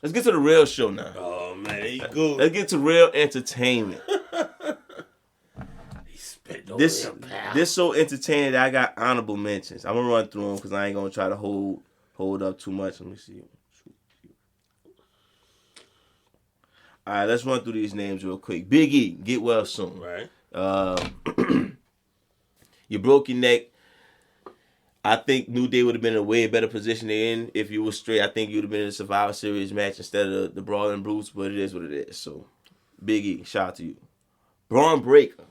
Let's get to the real show now. Oh, man, he good. Let's get to real entertainment. He spit over This him, pal. this so entertaining that I got honorable mentions. I'm gonna run through them because I ain't gonna try to hold up too much. Let me see. All right, let's run through these names real quick. Big E, get well soon. Right. You broke your neck. I think New Day would have been in a way better position they're in if you were straight. I think you would have been in a Survivor Series match instead of the Brawling Brutes, but it is what it is. So, Big E, shout out to you. Braun Breaker.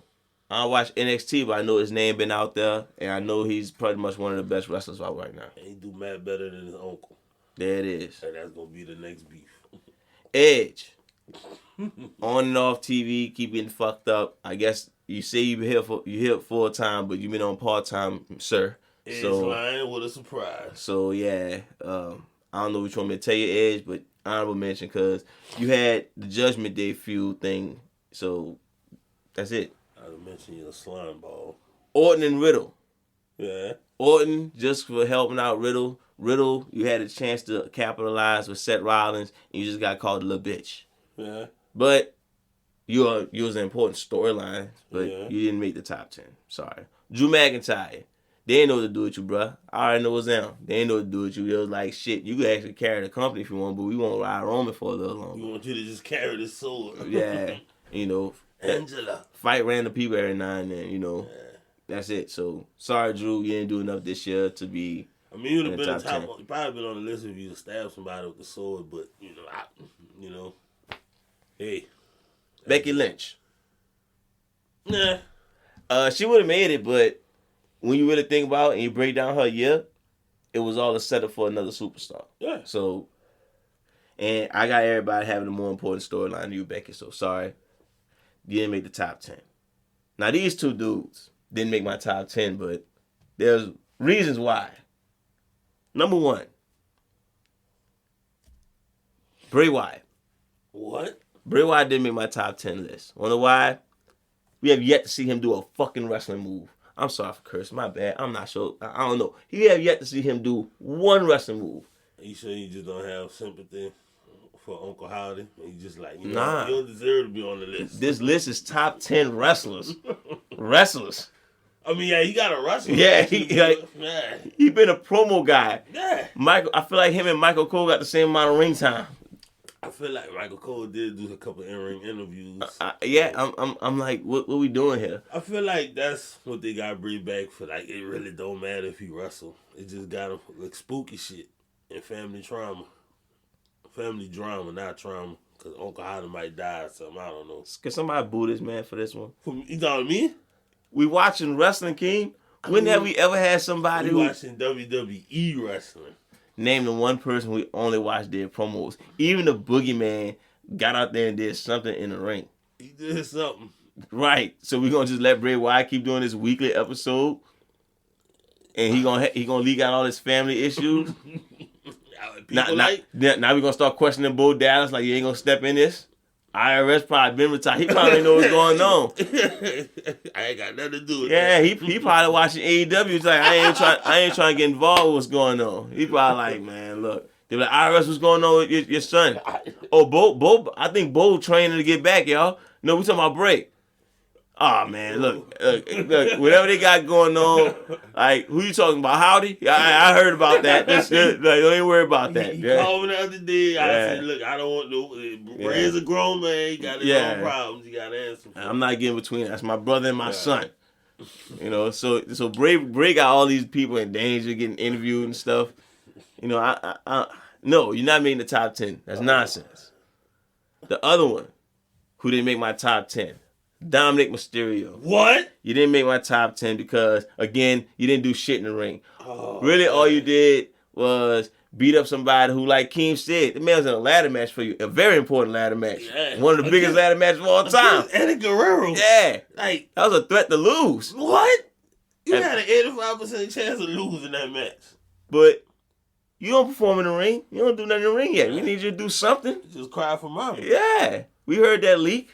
I don't watch NXT, but I know his name been out there, and I know he's pretty much one of the best wrestlers out right now. And he do mad better than his uncle. There it is. And that's going to be the next beef. Edge. On and off TV, keep getting fucked up. I guess you say you here full time, but you been on part time, sir. Edge So lying with a surprise. So yeah, I don't know which one to tell you, Edge, but honorable mention because you had the Judgment Day feud thing. So that's it. I'll mention your slime ball. Orton and Riddle. Yeah. Orton just for helping out Riddle. Riddle, you had a chance to capitalize with Seth Rollins, and you just got called a little bitch. Yeah. But you was an important storyline, but Yeah. you didn't make the top 10. Sorry. Drew McIntyre. They ain't know what to do with you, bruh. I already know what's them. They ain't know what to do with you. They was like, shit, you could actually carry the company if you want, but we won't ride Roman for a little longer. We want you to just carry the sword. Yeah. You know. Angela. Fight random people every now and then, you know. Yeah. That's it. So, sorry, Drew. You didn't do enough this year to be I mean, you would have been top top. 10. You probably been on the list if you stab somebody with the sword, but hey, Becky Lynch. nah. She would have made it, but when you really think about it and you break down her year, it was all a setup for another superstar. Yeah. So, and I got everybody having a more important storyline than you, Becky. So sorry, you didn't make the top 10. Now these two dudes didn't make my top 10, but there's reasons why. Number one, Bray Wyatt. What? Bray Wyatt didn't make my top 10 list. Wanna know why? We have yet to see him do a fucking wrestling move. I'm sorry for cursing. My bad. I'm not sure. I don't know. He have yet to see him do one wrestling move. You sure you just don't have sympathy for Uncle Howdy? You just like, Nah. you don't deserve to be on the list. This list is top 10 wrestlers. Wrestlers. I mean, yeah, he got a wrestler. Yeah, yeah. he been a promo guy. Yeah. I feel like him and Michael Cole got the same amount of ring time. I feel like Michael Cole did do a couple in-ring interviews. I'm like, what we doing here? I feel like that's what they got to bring back for. Like, it really don't matter if he wrestle. It just got him like spooky shit and family trauma, family drama, not trauma. Cause Uncle Howdy might die or something. I don't know. Can somebody boo this man for this one? You talking to me? We watching Wrestling King. When have we ever had somebody who watching WWE wrestling? Name the one person we only watched their promos. Even the Boogeyman got out there and did something in the ring. He did something. Right. So we're gonna just let Bray Wyatt keep doing this weekly episode, and he gonna leak out all his family issues. Now we're gonna start questioning Bo Dallas like you ain't gonna step in this. IRS probably been retired. He probably ain't know what's going on. I ain't got nothing to do with Yeah, that. he probably watching AEW. He's like, I ain't trying to get involved with what's going on. He probably like, man, look. They be like, IRS, what's going on with your son? Oh, Bo, I think Bo training to get back, y'all. No, we talking about Bray. Oh, man, look, whatever they got going on, like, who you talking about? Howdy? I heard about that. That's it. Like, don't even worry about that. He called me the other day. I said, look, I don't want no. Bray's a grown man. He got his own problems. He got to answer for. I'm not getting between. That's my brother and my son. You know, so Bray got all these people in danger getting interviewed and stuff. You know, no, you're not making the top 10. That's nonsense. The other one, who didn't make my top 10, Dominic Mysterio. What? You didn't make my top 10 because, again, you didn't do shit in the ring. Oh, really, man. All you did was beat up somebody who, like Keem said, the man was in a ladder match for you. A very important ladder match. Yeah. One of the biggest ladder matches of all time. Eddie Guerrero. Yeah. Like, that was a threat to lose. What? You had an 85% chance of losing that match. But you don't perform in the ring. You don't do nothing in the ring yet. We need you to do something. Just cry for mommy. Yeah. We heard that leak.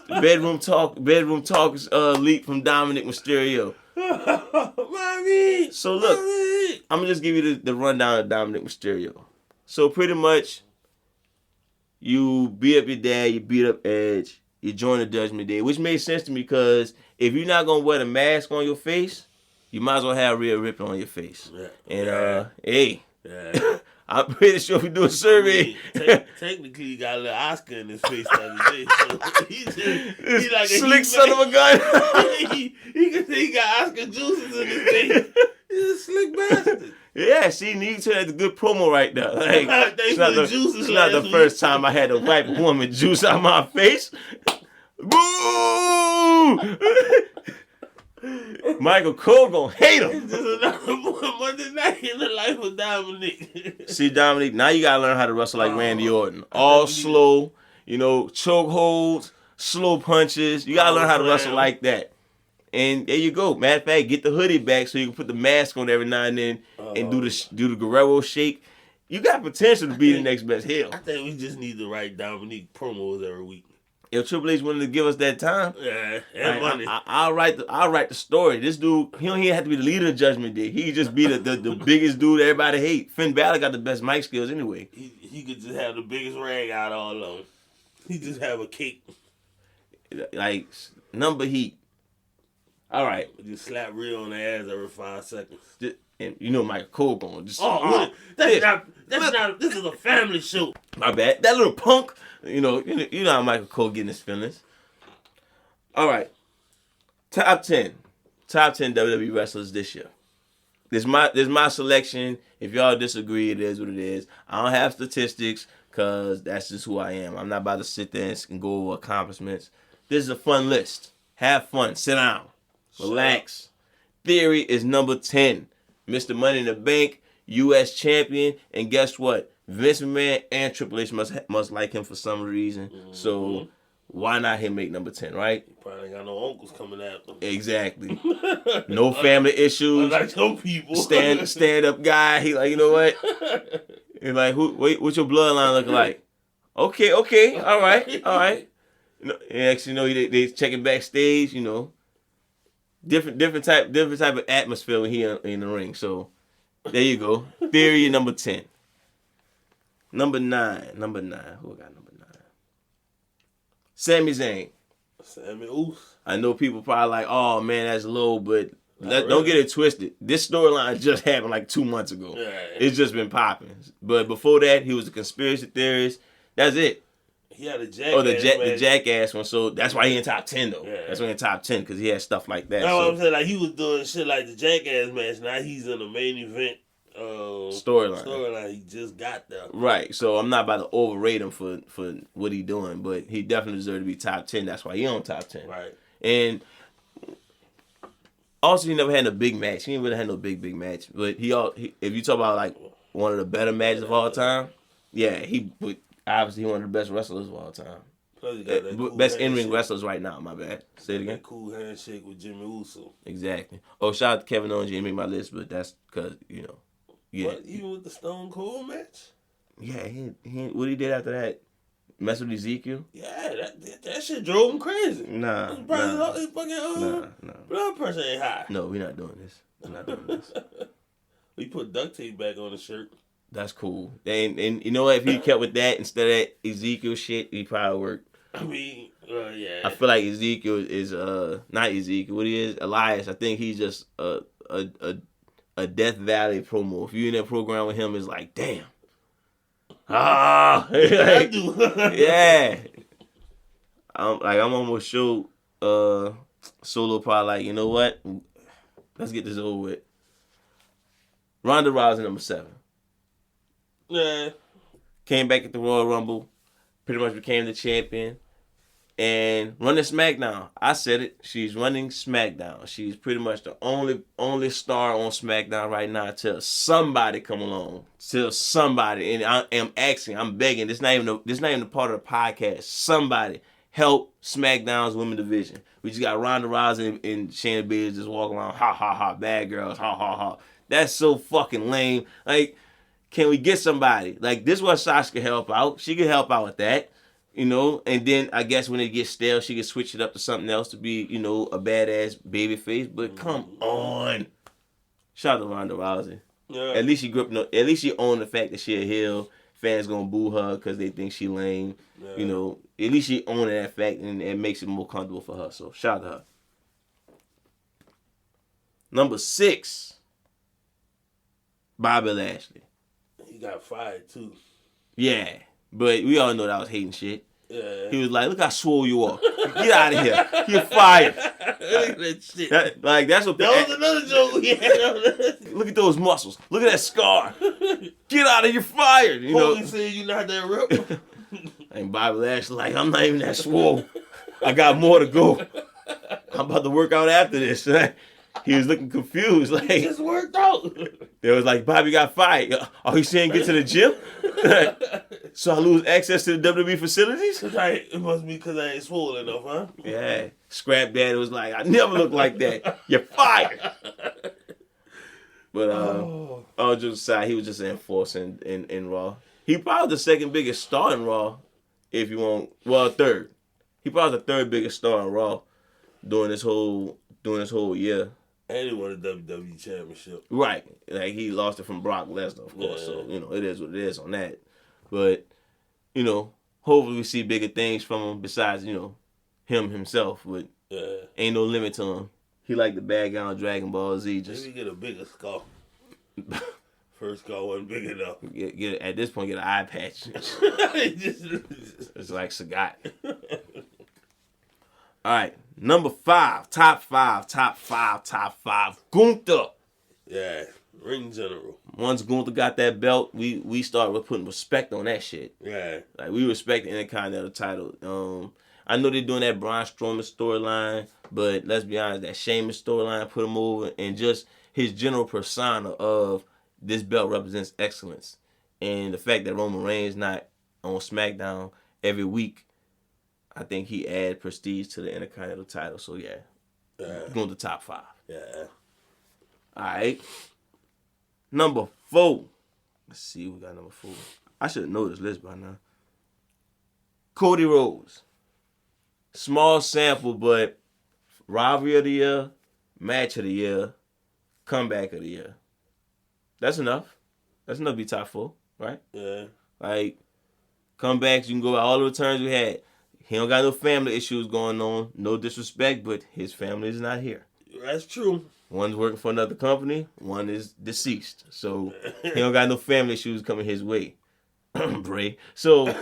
Bedroom talk leak from Dominic Mysterio. Mommy! So look, Mommy. I'm going to just give you the rundown of Dominic Mysterio. So pretty much, you beat up your dad, you beat up Edge, you join the Judgment Day, which made sense to me because if you're not gonna wear the mask on your face, you might as well have Rhea Ripley on your face. Yeah. And hey, yeah. I'm pretty sure if we do a survey, technically he got a little Oscar in his face the other day. So he's like slick son of a gun. he can say he got Oscar juices in his face. He's a slick bastard. Yeah, see, you said that's a good promo right there. Like, it's not the week. first time I had to wipe a woman juice out my face. Boo! Michael Cole gonna hate him. It's just another Monday night in the life of Dominic. See, Dominic, now you gotta learn how to wrestle like Randy Orton. All slow, choke holds, slow punches. You gotta learn how to wrestle like that. And there you go. Matter of fact, get the hoodie back so you can put the mask on every now and then and do the Guerrero shake. You got potential to be the next best heel. I think we just need to write Dominique promos every week. If Triple H wanted to give us that time, and money. I'll write the story. This dude, he don't even have to be the leader of Judgment Day. He could just be the biggest dude everybody hate. Finn Balor got the best mic skills anyway. He could just have the biggest rag out of all of them. He just have a cake. Like, number heat. All right. Just slap Rhea on the ass every 5 seconds. And Michael Cole going just... That's not... This is a family show. My bad. That little punk... You know how Michael Cole getting his feelings. All right. Top 10 WWE wrestlers this year. This my selection. If y'all disagree, it is what it is. I don't have statistics because that's just who I am. I'm not about to sit there and go over accomplishments. This is a fun list. Have fun. Sit down. Relax. Theory is number 10. Mr. Money in the Bank, U.S. champion, and guess what? Vince McMahon and Triple H must like him for some reason. Mm-hmm. So why not him make number 10, right? He probably ain't got no uncles coming after him. Exactly. No family issues. Like some people. Stand up guy. He like, you know what? He's like, what's your bloodline looking like? Okay, all right. Actually, they checking backstage. Different type of atmosphere when he in the ring. So there you go. Theory number 10. Number 9. Who got number 9? Sami Zayn. Sami Oos. I know people probably like, oh man, that's low, but don't get it twisted. This storyline just happened like 2 months ago. Yeah. It's just been popping. But before that, he was a conspiracy theorist. That's it. He had a jackass. The jackass one. So that's why he in top 10 though. Yeah. That's why he in top 10 because he had stuff like that. That's what I'm saying. Like he was doing shit like the jackass match. Now he's in the main event. Storyline. He just got there. Right. So I'm not about to overrate him for what he doing, but he definitely deserves to be top 10. That's why he on top 10. Right. And also he never had a big match. He ain't really had no big match. But he if you talk about like one of the better matches of all time, obviously one of the best wrestlers of all time. Plus he got that cool best in-ring wrestlers right now, my bad. Say it again. That cool handshake with Jimmy Uso. Exactly. Oh, shout out to Kevin Owens. He didn't make my list, but that's because, Yeah. What, even with the Stone Cold match? Yeah, he what he did after that? Mess with Ezekiel? Yeah, that shit drove him crazy. Nah. His fucking blood pressure ain't high. No, we're not doing this. We put duct tape back on the shirt. That's cool. And you know what? If he kept with that instead of that Ezekiel shit, he probably worked. I mean, yeah. I feel like Ezekiel is not Ezekiel. What he is, Elias. I think he's just a Death Valley promo. If you in that program with him, it's like, damn. I do. Yeah. I'm almost sure Solo probably like, you know what? Let's get this over with. Ronda Rousey, number 7. Yeah. Came back at the Royal Rumble. Pretty much became the champion. And running SmackDown. I said it. She's running SmackDown. She's pretty much the only star on SmackDown right now till somebody come along. Till somebody. And I am asking, I'm begging. This not even the part of the podcast. Somebody help SmackDown's women division. We just got Ronda Rousey and Shayna Baszler just walking around, ha ha ha, bad girls, ha ha ha. That's so fucking lame. Like, can we get somebody? Like, this is what Sasha can help out. She can help out with that. And then I guess when it gets stale, she can switch it up to something else to be, a badass baby face. But come on. Shout out to Ronda Rousey. Yeah. At least she owned the fact that she a heel. fans gonna boo her because they think she lame. Yeah. You know, at least she owning that fact, and it makes it more comfortable for her. So shout out to her. Number 6, Bobby Lashley. He got fired too. Yeah, but we all know that was hating shit. Yeah. He was like, "Look how swole you are. Get out of here. You're fired." Look at that shit. That's what. That was another joke we had. Look at those muscles. Look at that scar. Get out of here. You're fired. You know. Hogan said you not that rip. And Bobby Lashley like, "I'm not even that swole. I got more to go. I'm about to work out after this." He was looking confused. Like, it just worked out. It was like, Bobby got fired. Are you saying get to the gym? So I lose access to the WWE facilities? It must be because I ain't swollen enough, huh? Yeah. Scrap Daddy was like, I never look like that. You're fired. But all jokes aside, he was just an enforcer in Raw. He probably the second biggest star in Raw, if you want. Well, third. He probably the third biggest star in Raw during this whole year. And he won the WWE Championship. Right. Like, he lost it from Brock Lesnar, of course. Yeah. So, you know, it is what it is on that. But, you know, hopefully we see bigger things from him besides, you know, him himself. But ain't no limit to him. He like the bad guy on Dragon Ball Z. Just maybe get a bigger skull. First skull wasn't big enough. Get at this point, get an eye patch. It's like Sagat. All right. Number 5, top five, Gunther. Yeah, ring general. Once Gunther got that belt, we started with putting respect on that shit. Yeah. Like, we respect the Intercontinental title. I know they're doing that Braun Strowman storyline, but let's be honest, that Sheamus storyline put him over, and just his general persona of this belt represents excellence. And the fact that Roman Reigns not on SmackDown every week, I think he add prestige to the Intercontinental title. So, yeah. Going to top 5. Yeah. All right. Number 4. Let's see. We got number 4. I should know this list by now. Cody Rhodes. Small sample, but rivalry of the year, match of the year, comeback of the year. That's enough. That's enough to be top 4, right? Yeah. Like, comebacks, you can go by all the returns we had. He don't got no family issues going on. No disrespect, but his family is not here. That's true. One's working for another company. One is deceased. So he don't got no family issues coming his way. Bray. So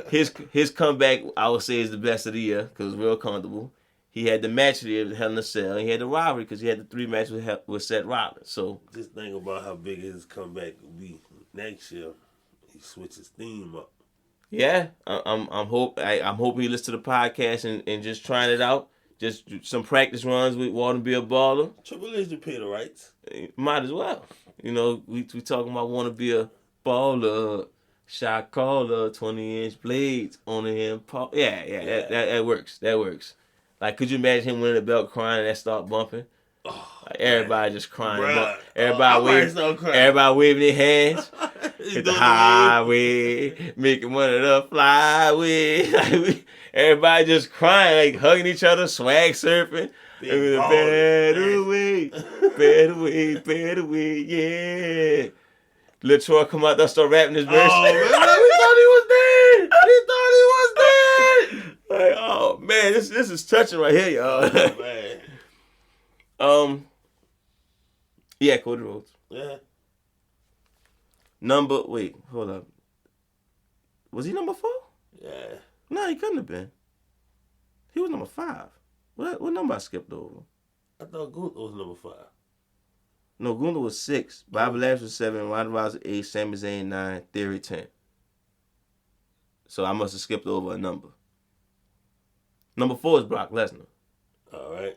his comeback, I would say, is the best of the year because it was real comfortable. He had the match of the year with Hell in a Cell. And he had the rivalry because he had the 3 matches with Seth Rollins. So just think about how big his comeback will be next year. He switches theme up. Yeah, I'm hoping he listens to the podcast and just trying it out. Just some practice runs with wanting to be a baller. Triple H to pay the rights. Might as well. You know, we talking about want to be a baller, shot caller, 20-inch blades on him. Yeah. That works. That works. Like, could you imagine him winning the belt crying and that start bumping? Oh, like, everybody just crying. Bruh. Everybody waving their hands. Hit the highway, making one of the flyway. Like, everybody just crying, like hugging each other, swag surfing. Better way, yeah. Lil Troy come out there, start rapping his verse. Oh, man, we thought he was dead. Like, oh man, this is touching right here, y'all. Oh, man. Yeah, Cody Rhodes. Yeah. Wait, hold up. Was he number 4? Yeah. No, he couldn't have been. He was number 5. What number I skipped over? I thought Gunther was number 5. No, Gunther was 6. Bobby Lashley was 7. Ronda Rousey 8. Sami Zayn 9. Theory 10. So I must have skipped over a number. Number 4 is Brock Lesnar. All right.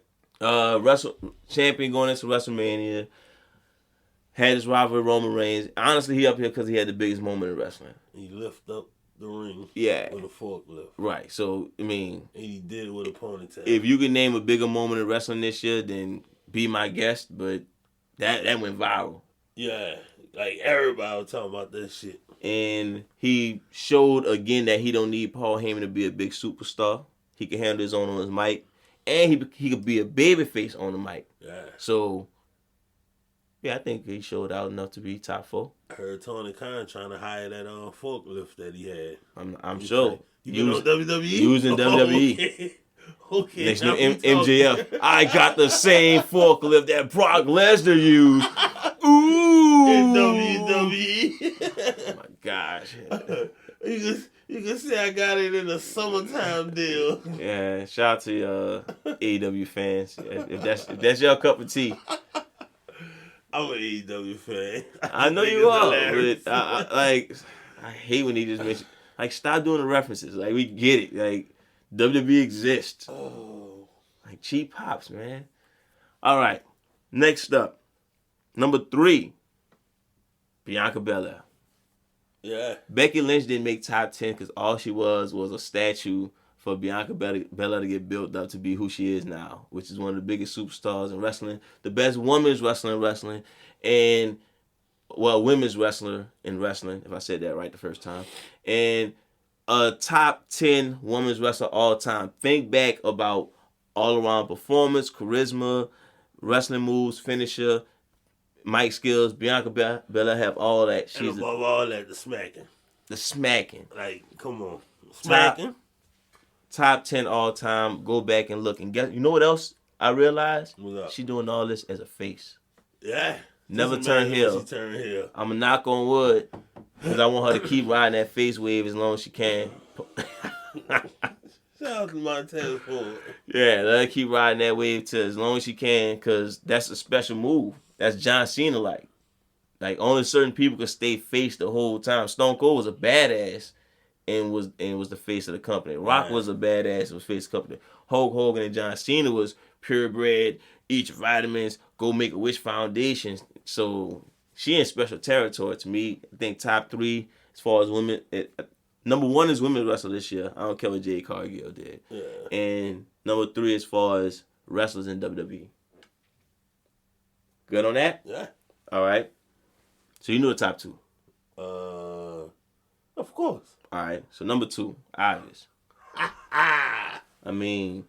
Champion going into WrestleMania. Had his rival Roman Reigns. Honestly, he up here because he had the biggest moment in wrestling. He lifted up the ring with a forklift. Right. So, I mean... And he did it with a ponytail. If you could name a bigger moment in wrestling this year, then be my guest. But that went viral. Yeah. Like, everybody was talking about that shit. And he showed, again, that he don't need Paul Heyman to be a big superstar. He can handle his own on his mic. And he could be a babyface on the mic. Yeah. So... Yeah, I think he showed out enough to be top 4. I heard Tony Khan trying to hire that forklift that he had. I'm sure. You been on WWE? Using WWE. Okay. Okay. Next to MJF. I got the same forklift that Brock Lesnar used. Ooh. In WWE. Oh my gosh. You can say I got it in a summertime deal. Yeah, shout out to AEW fans. If that's your cup of tea. I'm an AEW fan. I know you are, but I hate when he just mention, like, stop doing the references. Like, we get it. Like, WWE exists. Oh. Like, cheap pops, man. All right. Next up. Number 3. Bianca Belair. Yeah. Becky Lynch didn't make top 10 because all she was a statue for Bianca Belair to get built up to be who she is now, which is one of the biggest superstars in wrestling, the best women's wrestler in wrestling, and, well, women's wrestler in wrestling, if I said that right the first time, and a top 10 women's wrestler all time. Think back about all-around performance, charisma, wrestling moves, finisher, mic skills. Bianca Belair have all that. She's and above all that, the smacking. The smacking. Like, come on. Smacking. Top 10 all time. Go back and look. And guess, you know what else I realized? What's up? She doing all this as a face. Yeah. Never turn heel. I'm going to knock on wood because I want her to keep riding that face wave as long as she can. Shout out to Montez Ford. Yeah, let her keep riding that wave to as long as she can because that's a special move. That's John Cena like. Like, only certain people could stay face the whole time. Stone Cold was a badass and was the face of the company. Rock was a badass and was face of the company. Hulk Hogan and John Cena was purebred, eat your vitamins, go make a wish foundation. So she in special territory to me. I think top 3 as far as women. Number 1 is women's wrestler this year. I don't care what Jade Cargill did. Yeah. And number 3 as far as wrestlers in WWE. Good on that? Yeah. All right. So you know the top 2. Of course. All right. So number 2, obvious. I mean,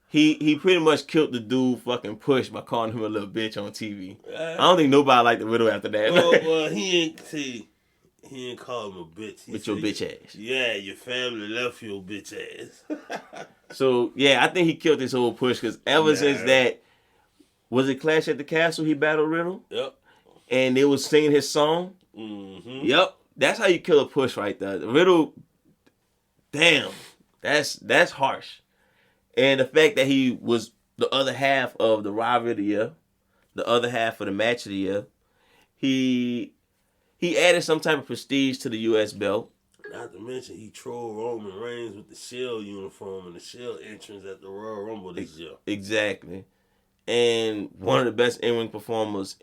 he pretty much killed the dude fucking Push by calling him a little bitch on TV. I don't think nobody liked the Riddle after that. Well, he ain't call him a bitch. With your bitch ass. Yeah, your family left your bitch ass. So, yeah, I think he killed this whole Push because ever since that, was it Clash at the Castle he battled Riddle? Yep. And they was singing his song? Mm-hmm. Yep. That's how you kill a Push right there. The Riddle, damn, that's harsh. And the fact that he was the other half of the rivalry of the year, the other half of the match of the year, he added some type of prestige to the U.S. belt. Not to mention, he trolled Roman Reigns with the Shield uniform and the Shield entrance at the Royal Rumble this year. Exactly. And one of the best in-ring performers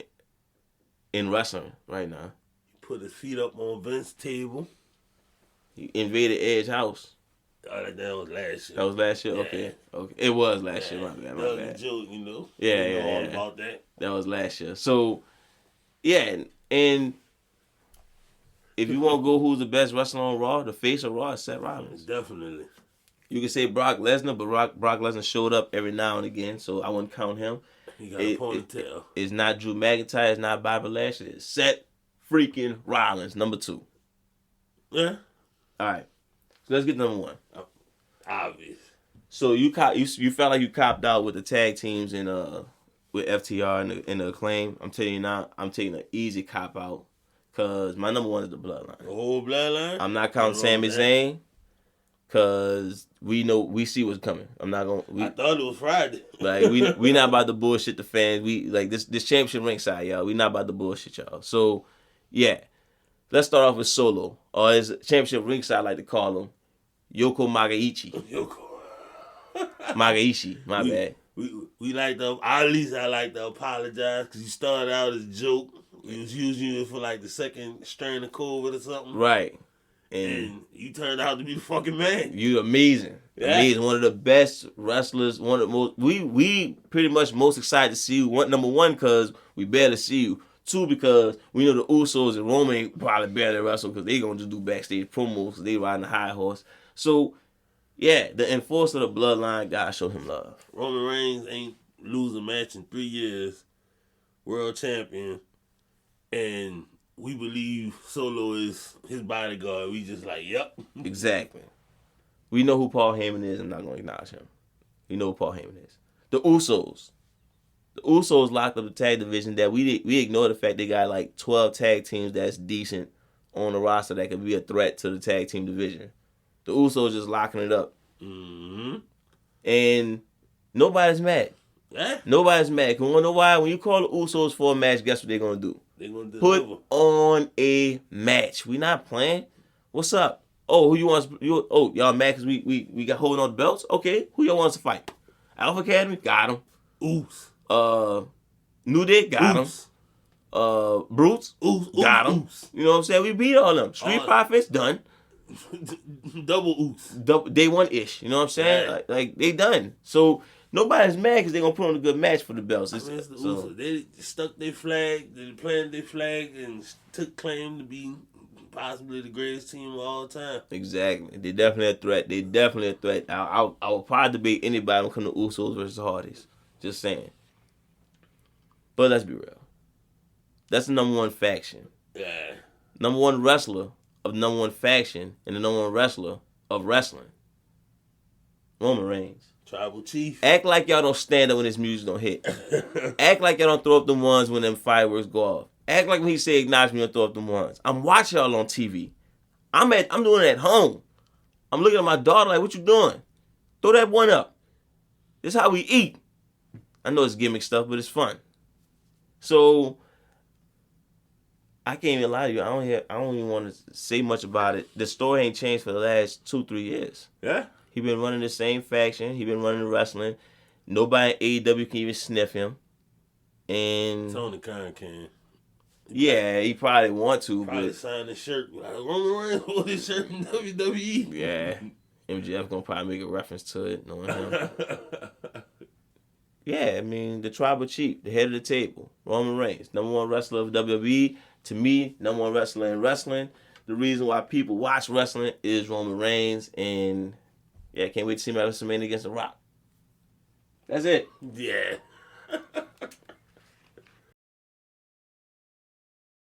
in wrestling right now. He put his feet up on Vince's table. He invaded Edge's house. Oh, that was last year. That was last year? Yeah. Okay. It was last year. My bad. That was a joke, you know. Yeah, you know all yeah. about that. That was last year. So, yeah, and if you want to go who's the best wrestler on Raw, the face of Raw is Seth Rollins. Definitely. You can say Brock Lesnar, but Brock Lesnar showed up every now and again, so I wouldn't count him. He got a ponytail. It's not Drew McIntyre. It's not Bobby Lashley. It's Seth freaking Rollins, number 2. Yeah. All right. So let's get number 1. Obvious. So you felt like you copped out with the tag teams and with FTR and the Acclaim. I'm telling you now, I'm taking an easy cop out because my number 1 is the Bloodline. The whole Bloodline? I'm not counting Sami Zayn because we see what's coming. I'm not gonna. I thought it was Friday. Like we not about to bullshit the fans. We like this championship ringside, y'all. We not about to bullshit y'all. So yeah, let's start off with Solo, or as championship ringside I like to call him, Yoko Magaichi. Magaichi, my bad. We like to, at least I like to apologize because you started out as a joke. You was using it for like the second strain of COVID or something. Right. And you turned out to be the fucking man. You amazing. Yeah. Amazing. One of the best wrestlers. One of the most, we pretty much most excited to see you. Number 1, because we barely see you. 2, because we know the Usos and Roman probably barely wrestle because they going to just do backstage promos. They riding the high horse. So, yeah, the enforcer of the Bloodline, gotta show him love. Roman Reigns ain't lose a match in 3 years world champion, and we believe Solo is his bodyguard. We just like, yep. Exactly. We know who Paul Heyman is. I'm not going to acknowledge him. We know who Paul Heyman is. The Usos. The Usos locked up the tag division that we ignore the fact they got like 12 tag teams that's decent on the roster that could be a threat to the tag team division. The Usos just locking it up. Mm-hmm. And nobody's mad. Yeah. Nobody's mad. Because you want to know why? When you call the Usos for a match, guess what they're going to do? They're going to Put deliver. on a match. We not playing. What's up? Oh, who you want? Y'all mad because we got holding on the belts? Okay, who y'all wants to fight? Alpha Academy? Got him. Oos. New Day? Got him. Oos. Brutes? Oos. Got him. Oos. You know what I'm saying? We beat all them. Street Profits? Done. Double oos. Day one-ish. You know what I'm saying? Yeah. Like they done. So nobody's mad because they're going to put on a good match for the belts. It's the Usos. They stuck their flag, they planted their flag, and took claim to be possibly the greatest team of all time. Exactly. They're definitely a threat. I would probably debate anybody when it comes to Usos versus Hardys. Just saying. But let's be real. That's the number one faction. Yeah. Number one wrestler of number one faction and the number one wrestler of wrestling. Roman Reigns. Tribal chief. Act like y'all don't stand up when his music don't hit. Act like y'all don't throw up them ones when them fireworks go off. Act like when he say acknowledge me, you don't throw up them ones. I'm watching y'all on TV. I'm doing it at home. I'm looking at my daughter like, what you doing? Throw that one up. This is how we eat. I know it's gimmick stuff, but it's fun. So I can't even lie to you. I don't even want to say much about it. The story ain't changed for the last 2-3 years. Yeah. He been running the same faction. He been running the wrestling. Nobody in AEW can even sniff him. And Tony Khan can. Yeah, he probably want to, Probably but sign the shirt. Like, Roman Reigns wore this shirt in WWE. yeah, MJF gonna probably make a reference to it, knowing him. Yeah, I mean, the tribal chief, the head of the table, Roman Reigns, number one wrestler of WWE. To me, number one wrestler in wrestling. The reason why people watch wrestling is Roman Reigns, and yeah, can't wait to see him at WrestleMania against The Rock. That's it. Yeah.